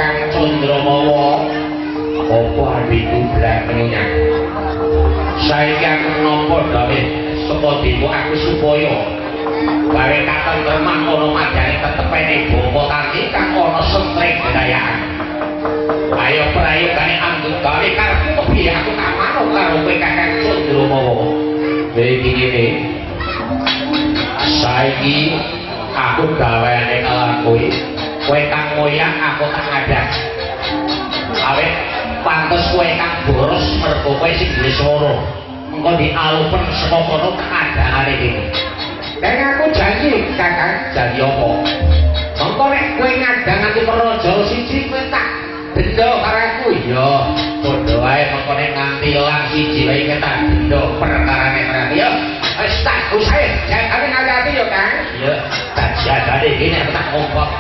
Kang Candramawa apa adikku blak menyang saiki aku nampa gawe saka demo aku supaya gawe katentreman ana madane tetepene bapa tangi kang ana sentring gedayaan ayo prayogane anggun gawe karepku kepiye aku tak manut karo kowe Kakang Candramawa iki ngene saiki aku gaweane kalakoe kowe kang moyang aku tak ngadak awet pantes kowe kang boros mergo kowe sing duwe swara engko dialupen saka kono keadaane iki nek aku janji Kakang janji apa engko nek kowe ngadang nganti praja siji kowe tak denda karo aku ya padha wae engko nek nganti lang siji wae kowe tak denda perkarane berarti ya wis tak usahe jagane ngati ya Kang ya tak jagane iki nek tak ngomong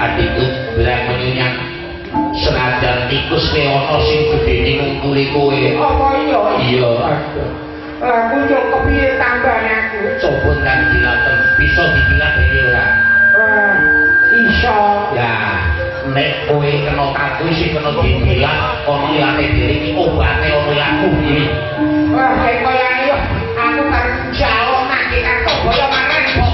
adikku blak menyang senajan tikus ana sing gedene ngungkuli kowe apa iya aku yo kepiye tanggane aku coba kan dilaten bisa dibilang dhewe ora iso ya nek kowe kena kaku sing kena dibilang ana liyane dhewe iki obate ana laku iki wah kaya ayo aku karep jalo nak iki kok boyo marang kok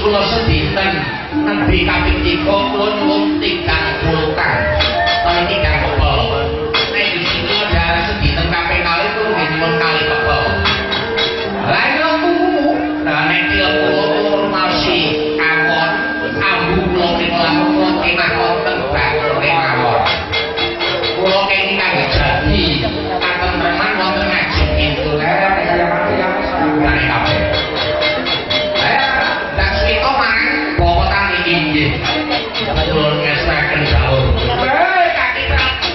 kula sedinten nembe kaping 3 kula nyuwun 30 kang. Tapi 3 kepel. Nek disitu darah sedinten kaping kali kula nyuwun kali kepel. Lah ilmu, nah nek ilmu masih kawon, ambu kula niku kemah wonten bakul kemawon. Kula kenging kangge jadi katentreman wonten ngaji pintu. Kaya mati yang sakjane kabeh. Dak swito mangan bokotan iki nggih. Kula ngesaken dawuh. Kaki rapi.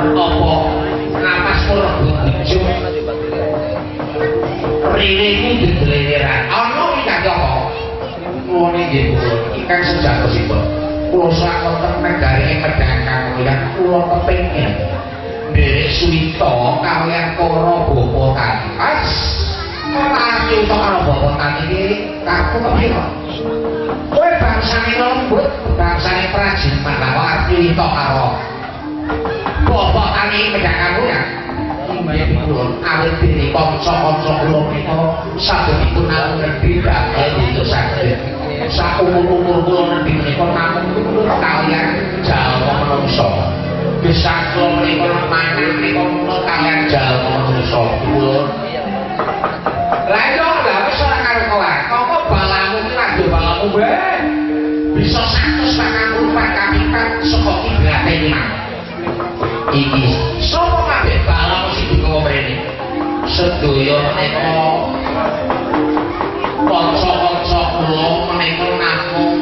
apa napas ora bujuk rene dideleleran ana iki kok ngene nggih ingkang sejatosipun kula sak wonten negari Medang kaliyan kula kepengin nderek suwita kaliyan para bapa tatas ora suwita karo bapa tatas iki kaku kepiro kowe bangsane lembut bangsane prajiman lha kok arep suwita karo bapa tani Medang kaliyan awit dene kanca-kanca kula menika sabenipun namung nedhi damel itu saged sak umur kula nedhi menika namung kaliyan jalma manungsa bisa kula menika mangan menika kaliyan jalma manungsa kula lha yo lha wis ora karo-karoan kok balamu ki lagi balamu wae bisa 194 kapitan saka ibrate iki sapa kabeh balamu sing digawa mrene sedaya menika kanca-kanca kula menika namung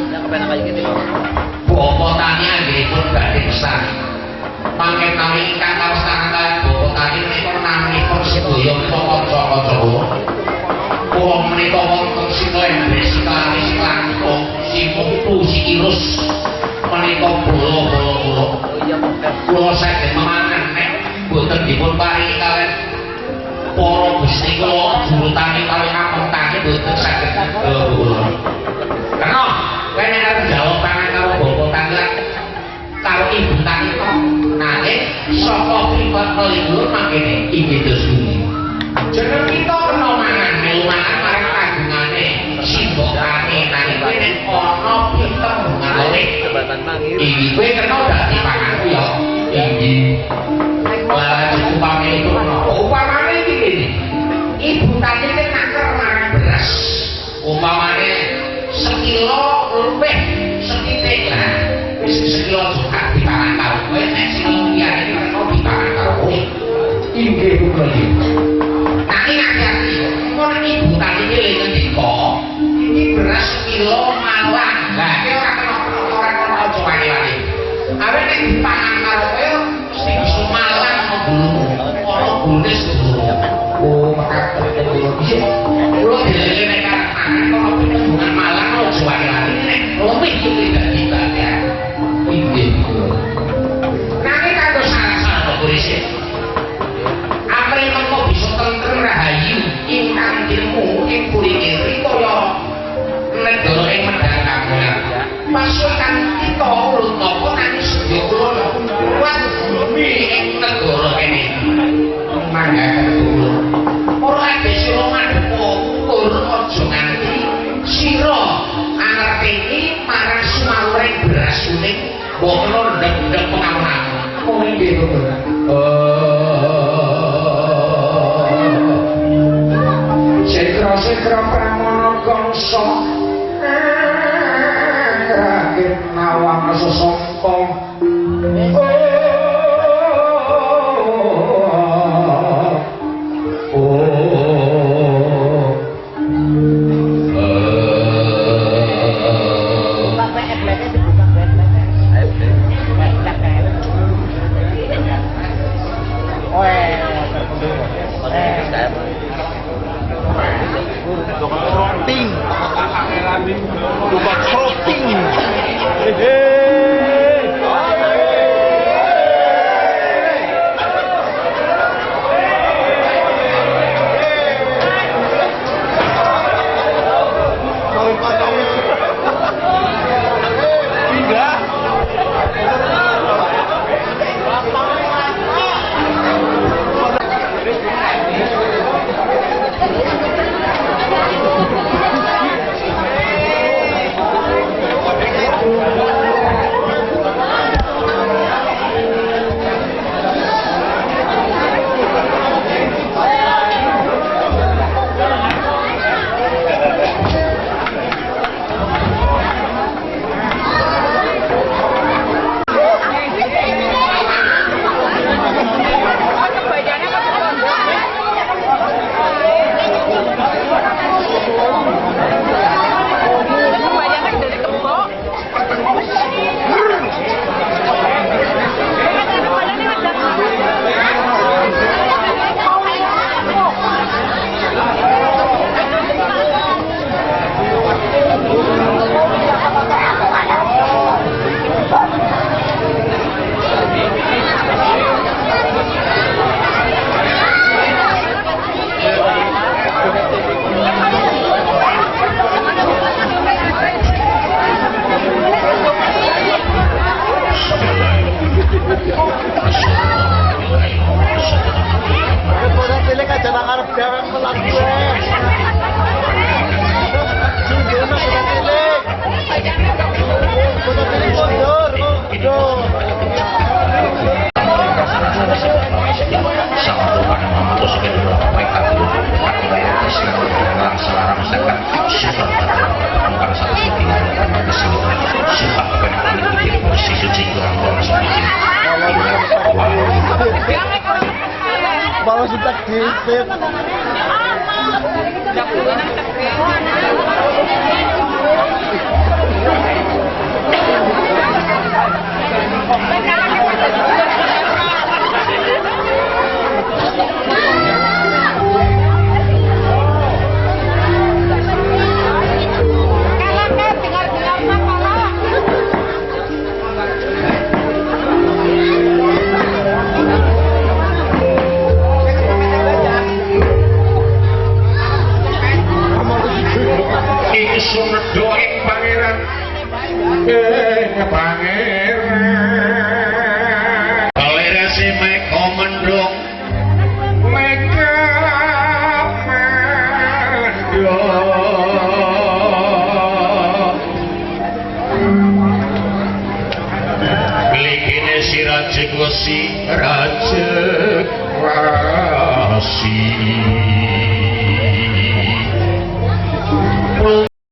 bapa tani anggenipun badhe besar mangke menawi ingkang kawastanan bapa tani menika naminipun sedaya menika kanca-kanca kula kula menika wonten Silembes Sikali Silangkung Simutu Sikirus menika bola-bola kula saged memangan nek boten dipun paringi kalian para gusti kula juru tani kali kampung tani boten saged bola kena kene arep jawab tangan karo bapa tani karo ibu tani kok nanging saka privat leluhur mangkene inggih dosuni jeneng kita kena mangan melu mangan marang kagungane simbokane nanging kene ana pitembungan lore iki kowe kena dadi panganku ya inggih lah upamane itu upamane iki ngene ibu tani iki naker marang beras upamane sekilo luwih setitik lah wis sekilo juga dipangan karo kowe nek sing liyane iki kena dipangan karo kowe inggih putra nanging ati-ati mun ibu tani iki lho ngendika iki beras sekilo mawon lah iki ora kena aja wani-wani awake nek dipangan karo kowe mesti iso malang mbulu ora bunes oh maka iki kula dhewe nek mangan kok pengen malang aja wani-wani nek luwih iki tidak ya inggih nanging kanggo salah-salah kurise amri mengko bisa tentrem rahayu ingkang ilmu ing puringe rikaya negara ing Medang kaliyan pasukan kita ulun napa nanging sedya kula kuat bumi ing negara kene mangga kula ora ada sira madhepo ukur aja nganti sira angerteni marang sumawuring beras kuning mbok ndek-ndek pengamunan oh nggih Sekra pramono kangsa rakyat nawang sesongkong Lupa cropping. Hehehe. Bawa sudah gitu. Ingsun doing pangeran pangeran tolerasi meko mendung meka mendung likine si rajek wesi rajek wasi